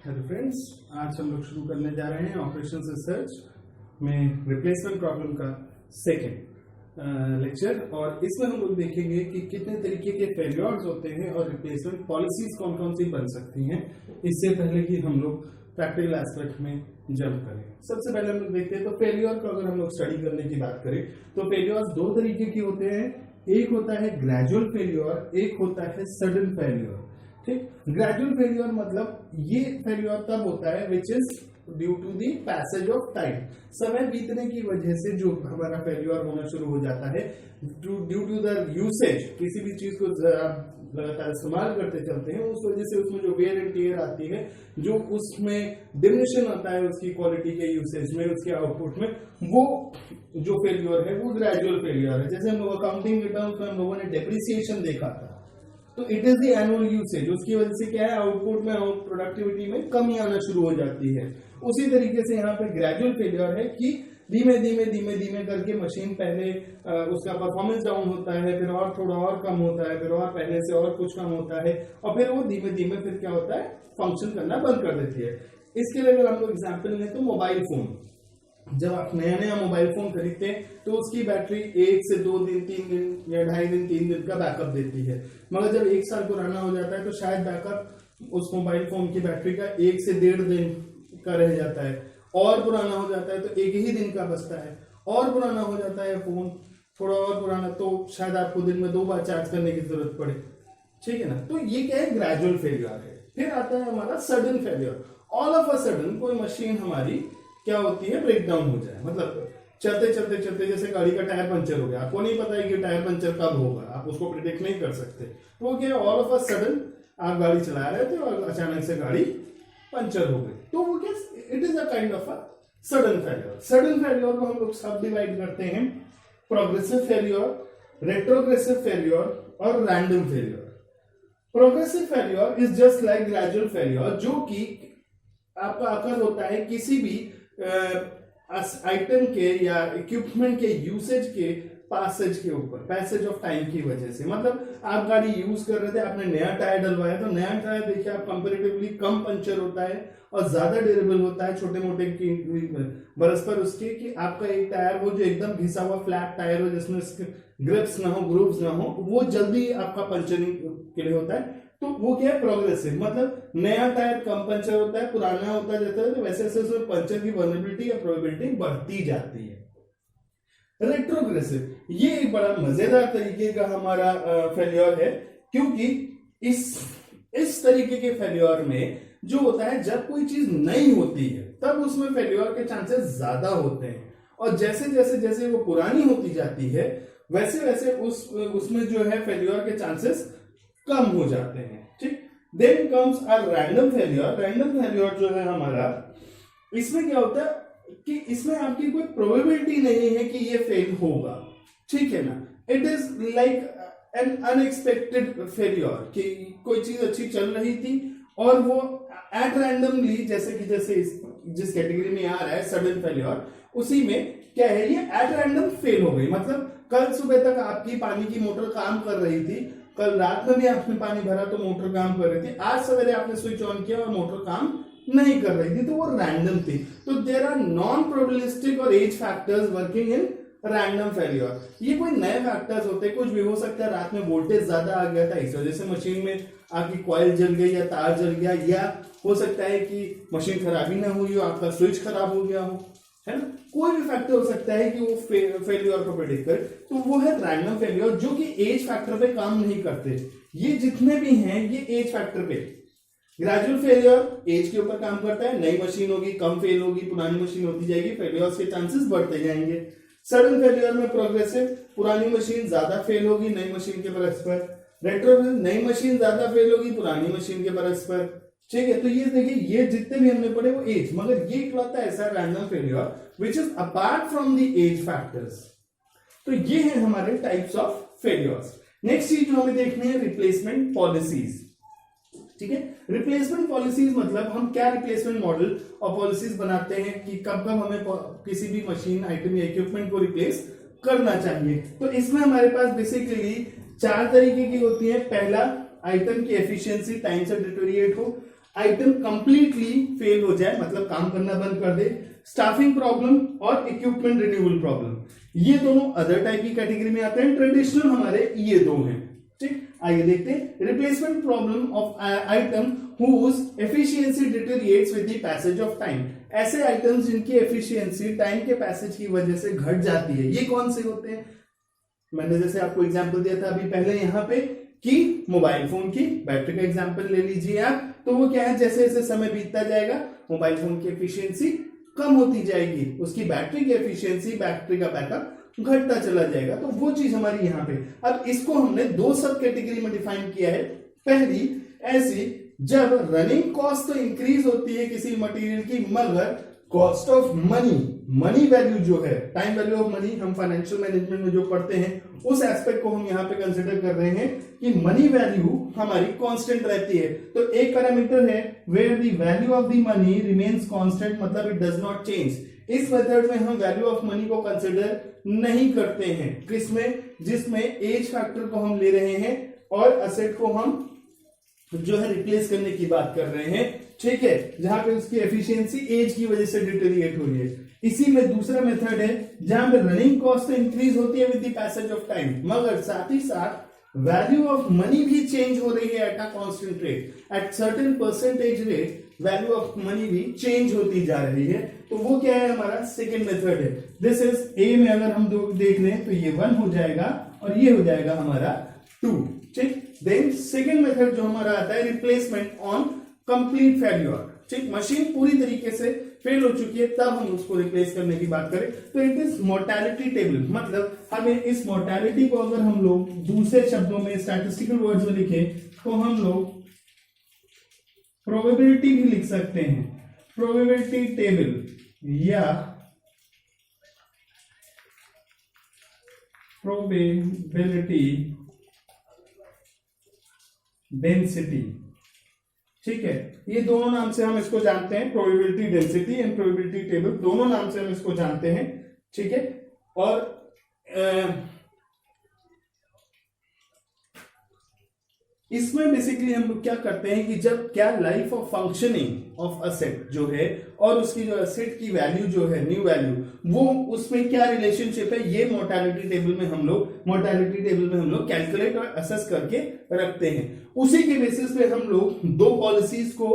Hello friends, आज हम लोग शुरू करने जा रहे हैं ऑपरेशंस रिसर्च में रिप्लेसमेंट प्रॉब्लम का सेकेंड लेक्चर। और इसमें हम लोग देखेंगे कि कितने तरीके के फेल्योर्स होते हैं और रिप्लेसमेंट पॉलिसीज कौन कौन सी बन सकती हैं। इससे पहले कि हम लोग प्रैक्टिकल एस्पेक्ट में जंप करें, सबसे पहले हम लोग देखते हैं तो फेल्योर को अगर हम लोग स्टडी करने की बात करें तो फेल्योर्स दो तरीके के होते हैं। एक होता है ग्रेजुअल फेल्योर, एक होता है सडन फेल्योर। ठीक, ग्रेजुअल फेल्योर मतलब ये फेल्योर तब होता है which is due to the passage of time. समय बीतने की वजह से जो हमारा फेल्योर होना शुरू हो जाता है ड्यू टू द यूसेज। किसी भी चीज को लगातार इस्तेमाल करते चलते हैं, उस वजह से उसमें जो वेयर एंड टियर आती है, जो उसमें डिमिनिशन आता है उसकी क्वालिटी के यूसेज में, उसके आउटपुट में, वो जो फेल्योर है वो ग्रेजुअल फेल्योर है। जैसे हम लोग अकाउंटिंग रिटर्न्स में हम लोगों ने डेप्रिसिएशन देखा था, तो it is the annual usage. उसकी वजह से क्या है, आउटपुट में प्रोडक्टिविटी में कमी आना शुरू हो जाती है। उसी तरीके से यहाँ पे ग्रेजुअल फेलियर है कि धीमे धीमे करके मशीन पहले उसका परफॉर्मेंस डाउन होता है, फिर और थोड़ा और कम होता है, फिर और पहले से और कुछ कम होता है, और फिर वो धीमे धीमे फिर क्या होता है, फंक्शन करना बंद कर देती है। इसके लिए अगर हम लोग एग्जाम्पल लें तो मोबाइल फोन, जब आप नया मोबाइल फोन खरीदते हैं तो उसकी बैटरी 1 से 2 दिन, 3 दिन या 2.5 दिन, 3 दिन का बैकअप देती है। मगर जब 1 साल पुराना हो जाता है तो शायद बैकअप उस मोबाइल फोन की बैटरी का 1 से 1.5 दिन का रह जाता है, और पुराना हो जाता है तो 1 ही दिन का बचता है, और पुराना हो जाता है फोन थोड़ा और पुराना तो शायद आपको दिन में 2 बार चार्ज करने की जरूरत पड़े। ठीक है ना, तो ये क्या है, ग्रेजुअल फेलियर है। फिर आता है हमारा sudden failure. All of a sudden कोई मशीन हमारी क्या होती है, ब्रेक डाउन हो जाए। मतलब चलते जैसे गाड़ी का टायर पंचर हो गया, आपको नहीं पता है कि टायर पंचर कब होगा, आप उसको प्रिडिक्ट नहीं कर सकते। तो वो क्या, ऑल ऑफ अ सडन आप गाड़ी चला रहे थे और अचानक से गाड़ी पंचर हो गई, तो वो क्या, it is a kind of a sudden failure. Sudden failure को हम लोग सब डिवाइड करते हैं, प्रोग्रेसिव फेलियर, रेट्रोग्रेसिव फेलियर और random failure. Progressive failure is just like gradual failure, जो कि आपका अकर होता है किसी भी आइटम के या इक्विपमेंट के यूसेज के पैसेज के ऊपर, पैसेज ऑफ टाइम की वजह से। मतलब आप गाड़ी यूज कर रहे थे, आपने नया टायर डलवाया, तो नया टायर देखिए आप कंपैरेटिवली कम पंचर होता है और ज्यादा ड्यूरेबल होता है छोटे मोटे की बरस पर उसके, कि आपका एक टायर वो जो एकदम घिसा हुआ फ्लैट टायर हो जिसमें ग्रिप्स ना हो, ग्रूव्स ना हो, वो जल्दी आपका पंचरिंग के लिए होता है। तो वो क्या है, प्रोग्रेसिव। मतलब नया टायर कम पंचर होता है, पुराना होता जाता है, तो वैसे वैसे उसमें पंचर की वल्नरेबिलिटी या प्रोबेबिलिटी बढ़ती जाती है। रेट्रोग्रेसिव ये एक बड़ा मजेदार तरीके का हमारा फेल्योर है, क्योंकि इस तरीके के फेल्योर में जो होता है, जब कोई चीज नई होती है तब उसमें फेल्योर के चांसेस ज्यादा होते हैं, और जैसे जैसे वो पुरानी होती जाती है वैसे वैसे उसमें जो है फेल्योर के चांसेस कम हो जाते हैं। ठीक, then comes a random failure. Random failure जो है हमारा, इसमें क्या होता है कि इसमें आपकी कोई प्रोबेबिलिटी नहीं है कि ये फेल होगा। ठीक है ना, it is like an unexpected failure, कि कोई चीज अच्छी चल रही थी और वो एट रैंडमली, जैसे जिस कैटेगरी में आ रहा है सडन फेल्योर, उसी में क्या है, ये एट रैंडम फेल हो गई। मतलब कल सुबह तक आपकी पानी की मोटर काम कर रही थी, कल रात में भी आपने पानी भरा तो मोटर काम कर रही थी, आज सवेरे आपने स्विच ऑन किया और मोटर काम नहीं कर रही थी, तो वो रैंडम थी। तो देयर आर नॉन प्रोबेबिलिस्टिक और age factors working in random failure. ये कोई नए फैक्टर्स होते हैं, कुछ भी हो सकता है, रात में वोल्टेज ज्यादा आ गया था इस वजह से मशीन में आपकी कॉइल जल गई या तार जल गया, या हो सकता है कि मशीन खराबी ना हुई हो, आपका स्विच खराब हो गया हो, है ना। कोई भी फैक्टर हो सकता है कि वो फेल्योर को प्रेडिक्ट करे, तो वो है रैंडम फेल्योर, जो कि एज फैक्टर पे काम नहीं करते। ये जितने भी हैं ये एज फैक्टर पे। ग्रेजुअल फेलियर एज के ऊपर काम करता है, नई मशीन होगी कम फेल होगी, पुरानी मशीन होती जाएगी, फेलियर के चांसेस बढ़ते जाएंगे। सडन फेलियर में प्रोग्रेसिव, पुरानी मशीन ज्यादा फेल होगी नई मशीन के परस्पर। रेट्रोग्रेसिव, नई मशीन ज्यादा फेल होगी पुरानी मशीन के परस्पर। ठीक है, तो ये देखिए, ये जितने भी हमने पढ़े वो एज, मगर ये इकलौता ऐसा random failure which is apart from the age factors. तो ये है हमारे टाइप्स ऑफ फेलियर्स। नेक्स्ट चीज जो हमें देखनी है, रिप्लेसमेंट पॉलिसीज। ठीक है, रिप्लेसमेंट पॉलिसीज मतलब हम क्या रिप्लेसमेंट मॉडल और पॉलिसीज बनाते हैं कि कब कब हमें किसी भी मशीन, आइटम या इक्विपमेंट को रिप्लेस करना चाहिए। तो इसमें हमारे पास बेसिकली 4 तरीके की होती है। पहला, आइटम की एफिशिएंसी टाइम से डिटोरिएट हो। आइटम कंप्लीटली फेल हो जाए, मतलब काम करना बंद कर दे, स्टाफिंग प्रॉब्लम और इक्विपमेंट रिन्यूअल प्रॉब्लम, ये दोनों अदर टाइप की कैटेगरी में आते हैं। ट्रेडिशनल हमारे ये दो हैं। ठीक, आइए देखते हैं replacement problem of item whose efficiency deteriorates with the passage of time। ऐसे आइटम्स जिनकी एफिशिएंसी टाइम के पैसेज की वजह से घट जाती है, ये कौन से होते हैं? मैंने जैसे आपको एग्जांपल दिया था अभी पहले यहाँ पे कि मोबाइल फोन की बैटरी का एग्जांपल ले लीजिए आप, तो वो क्या है, जैसे जैसे समय बीतता जाएगा मोबाइल फोन की एफिशिएंसी कम होती जाएगी, उसकी बैटरी की एफिशिएंसी, बैटरी का बैकअप घटता चला जाएगा। तो वो चीज हमारी यहाँ पे, अब इसको हमने दो सब कैटेगरी में डिफाइन किया है। पहली ऐसी जब रनिंग कॉस्ट तो इंक्रीज होती है किसी मटेरियल की, मगर कॉस्ट ऑफ मनी वैल्यू जो है, टाइम वैल्यू ऑफ मनी, हम फाइनेंशियल मैनेजमेंट में जो पढ़ते हैं उस एस्पेक्ट को हम यहाँ पे कंसिडर कर रहे हैं कि मनी वैल्यू हमारी कांस्टेंट रहती है। तो एक पैरामीटर है where the value of the money remains constant, मतलब इट डज नॉट चेंज। इस मेथड में हम वैल्यू ऑफ मनी को कंसिडर नहीं करते हैं, किसमें, जिसमें एज फैक्टर को हम ले रहे हैं और असेट को हम जो है रिप्लेस करने की बात कर रहे हैं। ठीक है, जहां पे उसकी एफिशिएंसी एज की वजह से डिटेरिएट हो रही है। इसी में दूसरा मेथड है जहां पे रनिंग कॉस्ट तो इंक्रीज होती है with the passage of time, मगर साथ ही साथ वैल्यू ऑफ मनी भी चेंज हो रही है at a constant rate, at certain percentage rate value of money भी चेंज होती जा रही है। तो वो क्या है, हमारा सेकेंड मेथड है। दिस इज ए में अगर हम देख लें तो ये 1 हो जाएगा और ये हो जाएगा हमारा 2। ठीक, देन सेकेंड मेथड जो हमारा आता है रिप्लेसमेंट ऑन कंप्लीट फेल्योर। ठीक, मशीन पूरी तरीके से फेल हो चुकी है तब हम उसको रिप्लेस करने की बात करें तो इट इज मोर्टेलिटी टेबल, मतलब हमें इस मोर्टेलिटी को अगर हम लोग दूसरे शब्दों में स्टैटिस्टिकल वर्ड्स में लिखें तो हम लोग प्रोबेबिलिटी भी लिख सकते हैं, प्रोबेबिलिटी टेबल या प्रोबेबिलिटी डेंसिटी। ठीक है, ये दोनों नाम से हम इसको जानते हैं, probability density and probability table, दोनों नाम से हम इसको जानते हैं। ठीक है, और इसमें बेसिकली हम लोग क्या करते हैं कि जब क्या life of functioning of asset जो है और उसकी जो असेट की वैल्यू जो है, न्यू वैल्यू, वो उसमें क्या रिलेशनशिप है, ये मोर्टेलिटी टेबल में हम लोग कैलकुलेट और असेस करके रखते हैं। उसी के बेसिस पे हम लोग दो पॉलिसीज को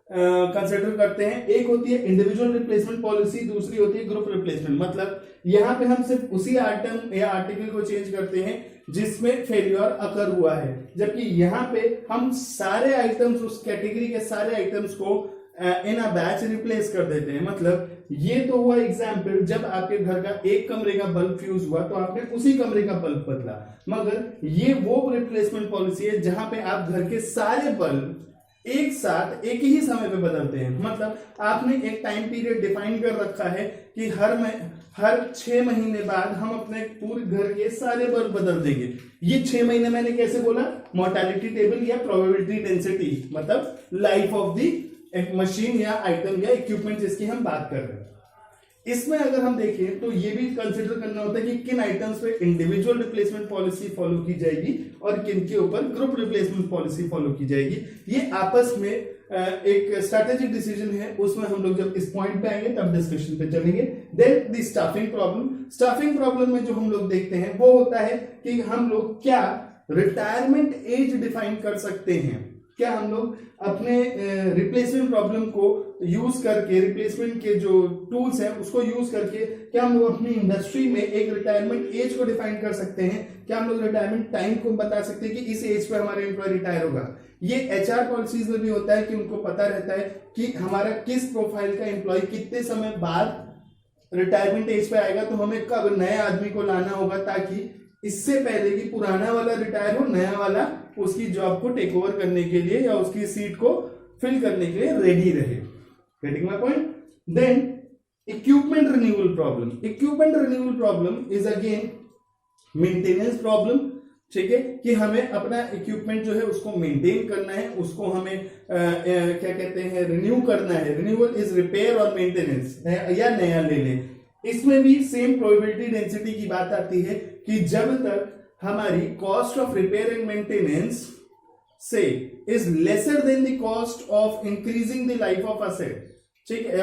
कंसिडर करते हैं। एक होती है इंडिविजुअल रिप्लेसमेंट पॉलिसी, दूसरी होती है ग्रुप रिप्लेसमेंट। मतलब यहां पे हम सिर्फ उसी आइटम या आर्टिकल को चेंज करते हैं जिसमें फेलियर अकर हुआ है, जबकि यहां पे हम सारे आइटम्स, उस कैटेगरी के सारे आइटम्स को इन अ बैच रिप्लेस कर देते हैं। मतलब ये तो हुआ एग्जाम्पल, जब आपके घर का एक कमरे का बल्ब फ्यूज हुआ तो आपने उसी कमरे का बल्ब बदला, मगर ये वो रिप्लेसमेंट पॉलिसी है जहां पे आप घर के सारे बल्ब एक साथ एक ही समय पे बदलते हैं। मतलब आपने एक टाइम पीरियड डिफाइन कर रखा है कि हर 6 महीने बाद हम अपने पूरे घर के सारे बल्ब बदल देंगे। ये 6 महीने मैंने कैसे बोला, मोर्टेलिटी टेबल या प्रोबेबिलिटी डेंसिटी, मतलब लाइफ ऑफ दी मशीन या आइटम या इक्विपमेंट जिसकी हम बात कर रहे हैं। इसमें अगर हम देखें तो ये भी कंसिडर करना होता है कि किन आइटम्स पे इंडिविजुअल रिप्लेसमेंट पॉलिसी फॉलो की जाएगी और किन के ऊपर ग्रुप रिप्लेसमेंट पॉलिसी फॉलो की जाएगी। ये आपस में एक स्ट्रैटेजिक डिसीजन है, उसमें हम लोग जब इस पॉइंट पे आएंगे तब डिस्कशन पे चलेंगे। देन द स्टाफिंग प्रॉब्लम में जो हम लोग देखते हैं वो होता है कि हम लोग क्या रिटायरमेंट एज डिफाइन कर सकते हैं, क्या हम लोग अपने रिप्लेसमेंट प्रॉब्लम को यूज करके, रिप्लेसमेंट के जो टूल्स हैं उसको यूज करके क्या हम लोग अपनी इंडस्ट्री में एक रिटायरमेंट एज को डिफाइन कर सकते हैं, क्या हम लोग रिटायरमेंट टाइम को बता सकते हैं कि इस एज पे हमारा एम्प्लॉय रिटायर होगा। ये एचआर पॉलिसीज में भी होता है कि उनको पता रहता है कि हमारा किस प्रोफाइल का एम्प्लॉय कितने समय बाद रिटायरमेंट एज पे आएगा, तो हमें कब नए आदमी को लाना होगा ताकि इससे पहले कि पुराना वाला रिटायर हो, नया वाला उसकी जॉब को टेक ओवर करने के लिए या उसकी सीट को फिल करने के लिए रेडी रहे। Getting my point? Then equipment renewal problem is again maintenance problem. ठीक है, कि हमें अपना इक्विपमेंट जो है उसको मेंटेन करना है, उसको हमें क्या कहते हैं, रिन्यू करना है। रिन्यूअल इज रिपेयर और मेंटेनेंस, या नया ले लें। इसमें भी सेम प्रोबेबिलिटी डेंसिटी की बात आती है कि जब तक हमारी cost of repair and maintenance से is lesser than the cost of increasing the life of asset, ठीक है,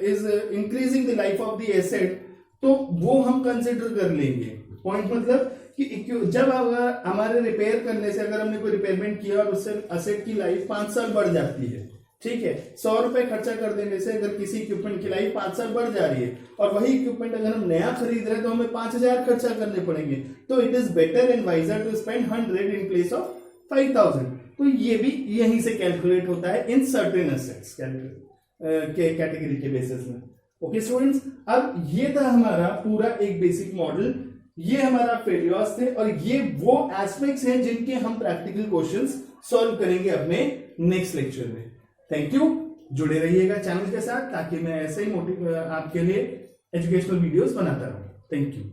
is increasing the life of the asset, तो वो हम कंसिडर कर लेंगे। पॉइंट मतलब कि जब अगर हमारे रिपेयर करने से अगर हमने कोई रिपेयरमेंट किया और उससे एसेट की लाइफ 5 साल बढ़ जाती है, ठीक है, 100 रुपए खर्चा कर देने से अगर किसी इक्विपमेंट की लाइफ 5 साल बढ़ जा रही है और वही इक्विपमेंट अगर हम नया खरीद रहे हैं तो हमें 5000 खर्चा करने पड़ेंगे, तो it is better and wiser to spend 100 in place of 5000। तो ये भी यहीं से कैलकुलेट होता है इन सर्टेन एसेट्स के कैटेगरी के बेसिस में। ओके स्टूडेंट्स, अब ये था हमारा पूरा एक बेसिक मॉडल, ये हमारा फेलियर्स थे और ये वो एस्पेक्ट्स हैं जिनके हम प्रैक्टिकल क्वेश्चंस सॉल्व करेंगे अपने नेक्स्ट लेक्चर में। थैंक यू, जुड़े रहिएगा चैनल के साथ ताकि मैं ऐसे ही आपके लिए एजुकेशनल वीडियोस बनाता रहूं। Thank you.